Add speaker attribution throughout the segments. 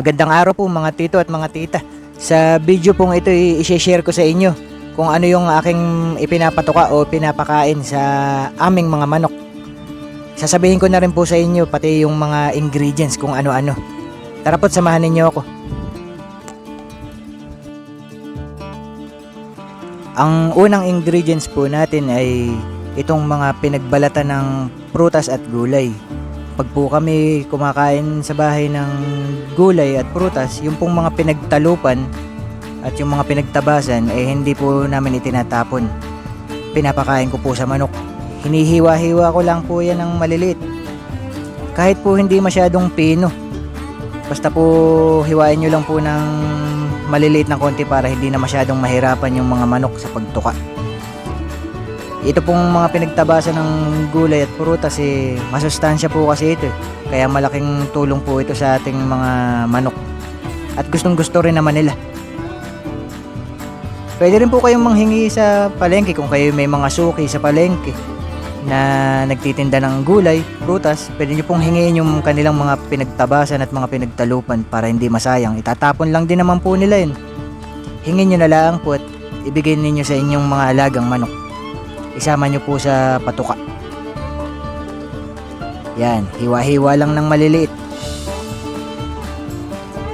Speaker 1: Magandang araw po mga tito at mga tita. Sa video pong ito i-share ko sa inyo kung ano yung aking ipinapatuka o pinapakain sa aming mga manok. Sasabihin ko na rin po sa inyo pati yung mga ingredients kung ano-ano. Tara po't samahan ninyo ako. Ang unang ingredients po natin ay itong mga pinagbalatan ng prutas at gulay. Pag po kami kumakain sa bahay ng gulay at prutas, yung pong mga pinagtalupan at yung mga pinagtabasan hindi po namin itinatapon. Pinapakain ko po sa manok. Hinihiwa-hiwa ko lang po yan ng maliliit. Kahit po hindi masyadong pino. Basta po hiwain nyo lang po ng maliliit na konti para hindi na masyadong mahirapan yung mga manok sa pagtuka. Ito pong mga pinagtabasan ng gulay at prutas masustansya po kasi ito. Kaya malaking tulong po ito sa ating mga manok. At gustong gusto rin naman nila. Pwede rin po kayong manghingi sa palengke kung kayo may mga suki sa palengke na nagtitinda ng gulay, prutas. Pwede nyo pong hingiin yung kanilang mga pinagtabasan at mga pinagtalupan para hindi masayang. Itatapon lang din naman po nila yun. Hingin nyo na lang po at ibigay ninyo sa inyong mga alagang manok. Isama nyo po sa patuka. Yan, hiwa-hiwa lang ng maliliit.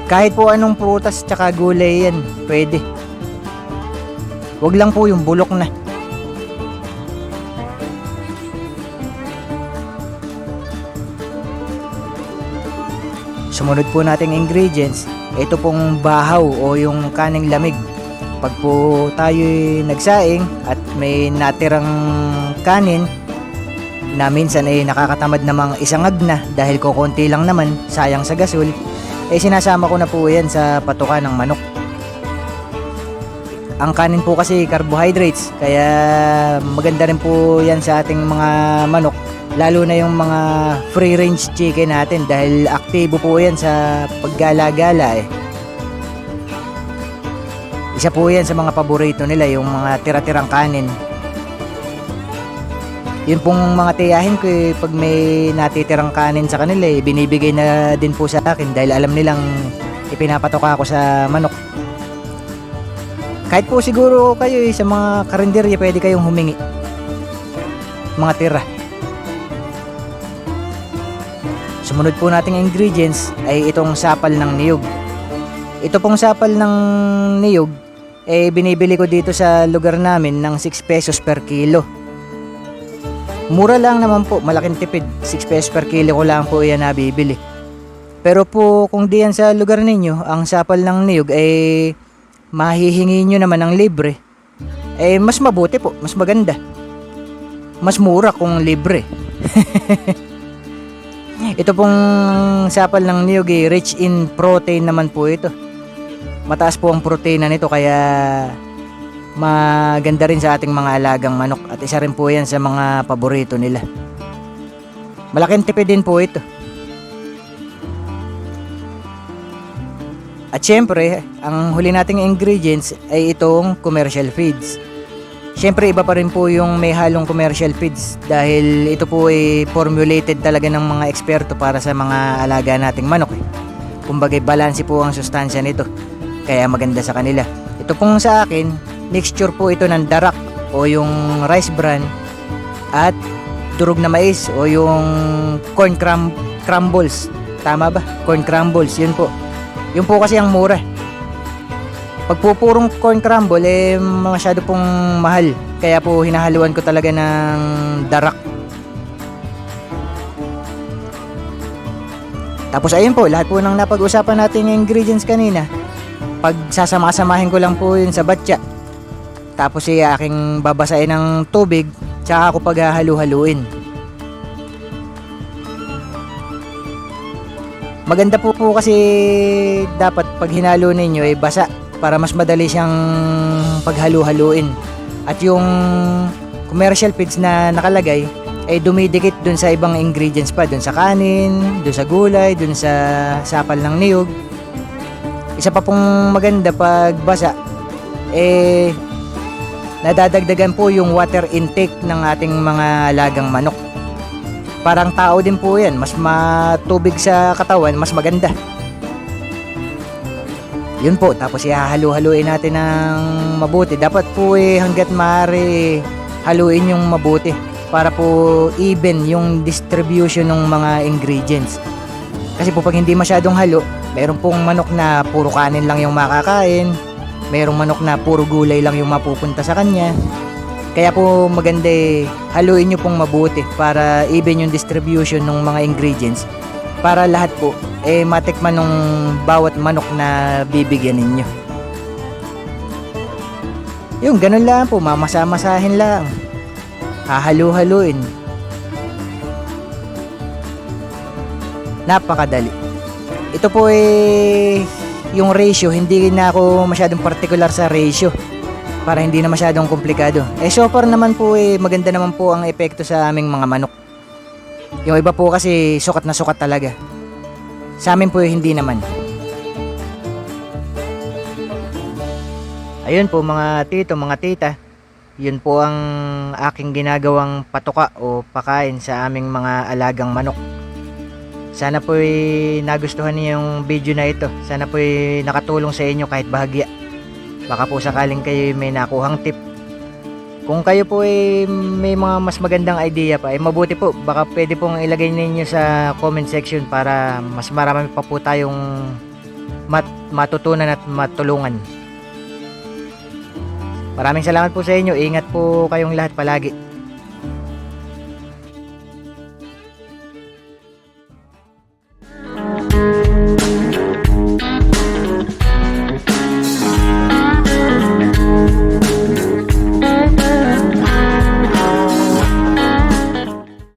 Speaker 1: Kahit po anong prutas tsaka gulay yan, pwede. Huwag lang po yung bulok na. Sumunod po nating ingredients, ito pong bahaw o yung kaning lamig. Pag po tayo nagsaing at may natirang kanin na minsan nakakatamad namang isangag na dahil kukunti lang naman, sayang sa gasol, sinasama ko na po yan sa patuka ng manok. Ang kanin po kasi carbohydrates, kaya maganda rin po yan sa ating mga manok, lalo na yung mga free range chicken natin dahil aktibo po yan sa paggala-gala Isa po yan sa mga paborito nila, yung mga tira-tirang kanin. Yun pong mga tiyahin ko pag may natitirang kanin sa kanila binibigay na din po sa akin dahil alam nilang ipinapatoka ako sa manok. Kahit po siguro kayo sa mga karinderya pwede kayong humingi. Mga tira. Sumunod po nating ingredients ay itong sapal ng niyog. Ito pong sapal ng niyog binibili ko dito sa lugar namin ng 6 pesos per kilo. Mura lang naman po, malaking tipid. 6 pesos per kilo ko lang po yan nabibili. Pero po kung diyan sa lugar ninyo, ang sapal ng niyog mahihingi nyo naman ng libre. Mas mabuti po, mas maganda. Mas mura kung libre. Ito pong sapal ng niyog rich in protein naman po ito. Mataas po ang proteina nito kaya maganda rin sa ating mga alagang manok at isa rin po yan sa mga paborito nila. Malaking tipid din po ito. At syempre, ang huli nating ingredients ay itong commercial feeds. Syempre iba pa rin po yung may halong commercial feeds dahil ito po formulated talaga ng mga eksperto para sa mga alaga nating manok. Kumbaga balanse po ang sustansya nito. Kaya maganda sa kanila. Ito pong sa akin, mixture po ito ng darak o yung rice bran at durog na mais o yung corn crumbles. Tama ba? Corn crumbles, yun po. Yun po kasi ang mura. Pag po purong corn crumble, masyado pong mahal. Kaya po hinahaluan ko talaga ng darak. Tapos ayun po, lahat po ng napag-usapan natin yung ingredients kanina. Pag sasama-samahin ko lang po yun sa batya. Tapos aking babasain ng tubig, tsaka ako paghahalu-haluin. Maganda po kasi dapat pag hinalo ninyo basa para mas madali siyang paghalu-haluin. At yung commercial feeds na nakalagay dumidikit dun sa ibang ingredients pa, dun sa kanin, dun sa gulay, dun sa sapal ng niyog. Isa pa pong maganda pag basa nadadagdagan po yung water intake ng ating mga alagang manok. Parang tao din po yan, mas matubig sa katawan, mas maganda. Yun po, tapos ihahalo-haluin natin ng mabuti. Dapat po hanggat maaari haluin yung mabuti para po even yung distribution ng mga ingredients. Kasi po pag hindi masyadong halo, mayroon pong manok na puro kanin lang yung makakain, mayroong manok na puro gulay lang yung mapupunta sa kanya. Kaya po maganda haluin nyo pong mabuti para even yung distribution ng mga ingredients para lahat po matikman ng bawat manok na bibigyan ninyo. Yung ganun lang po, mamasa-masahin lang. Hahalu-haluin. Napakadali. Ito po yung ratio, hindi na ako masyadong particular sa ratio para hindi na masyadong komplikado. So far naman po maganda naman po ang epekto sa aming mga manok. Yung iba po kasi sukat na sukat talaga. Sa amin po hindi naman. Ayun po mga tito, mga tita. Yun po ang aking ginagawang patuka o pakain sa aming mga alagang manok. Sana po nagustuhan niyo yung video na ito. Sana po nakatulong sa inyo kahit bahagya. Baka po sakaling kayo may nakuhang tip. Kung kayo po may mga mas magandang idea pa, mabuti po. Baka pwede pong ilagay ninyo sa comment section para mas marami pa po tayong matutunan at matulungan. Maraming salamat po sa inyo. Ingat po kayong lahat palagi.